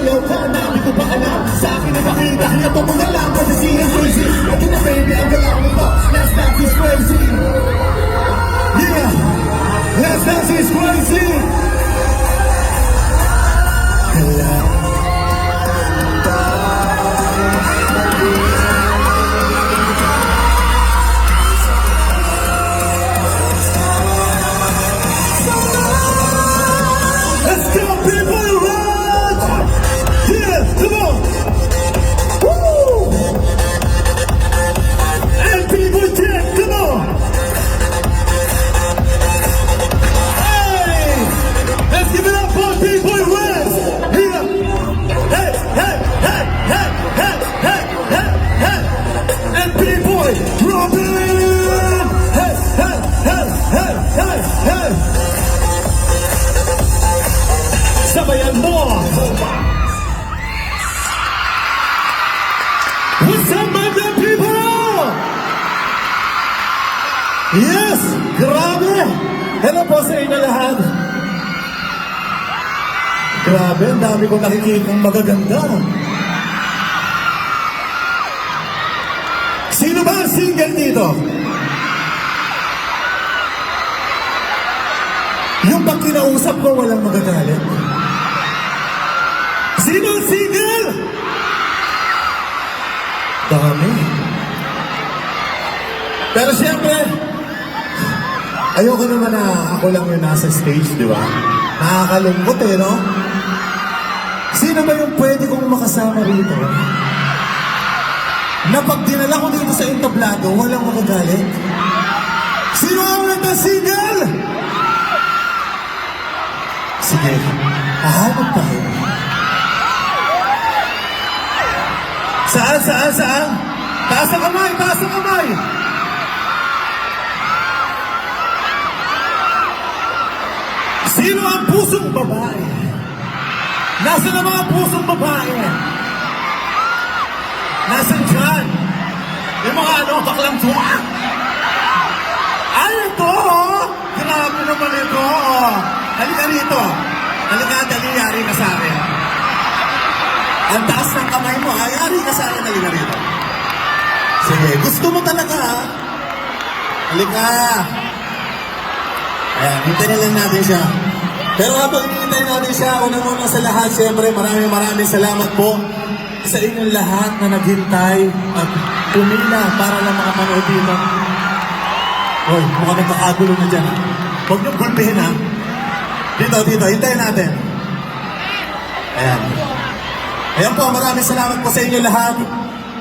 loob ka, dami ko pa alam. Sa akin ang makita, hinato mo na lang. Kasi siya crazy, ito na baby, ang galaw nito. Let's dance is crazy. Yeah, let's dance is crazy. Let's go, people, right? Yeah, come on. Woo! And people, yeah, come on. Hey, let's give it up for people, right? Here. Hey, hey, hey, hey, hey, hey, hey, hey. And people, Robin. Hey, hey, hey, hey, hey, hey. Sabayan mo! What's up, my good people? Yes! Grabe! Hello po sa inyo lahat. Grabe, ang dami kong nakikitang magaganda. Sino ba ang single dito? Yung pag kinausap ko, walang magagalit. Sino ang single? Dami. Pero siyempre, ayoko naman na ako lang yung nasa stage, di ba? Nakakalungkot eh, no? Sino ba yung pwede kong makasama rito? Na pag dinala ko dito sa entablado, walang magagalit? Sino ang naging single? Sige, hahanap tayo. Saan? Taas ang kamay! Sino ang pusong babae? Nasaan ang mga pusong babae? Nasaan dyan? Yung mga baklang tuwa? Ay, ito! Grabe naman ito! Halika rito! Halika, dali, yari ka sa akin. Ang taas ng kamay mo, yari ka sa akin, halika rito. Sige, gusto mo talaga, ha? Halika! Ayan, hintayin lang natin siya. Pero habang hintayin natin siya, unang-una sa lahat, siyempre, maraming salamat po sa inyong lahat na naghintay at pumila para lang makapanood dito. Hoy, mukhang nagkakagulo na dyan. Huwag niyong gulpihin, ha? Dito, hintayin natin. Ayan. Ayan po, maraming salamat po sa inyo lahat.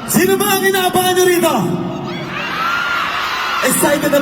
Sino ba ang inaabangan nyo rito? Excited na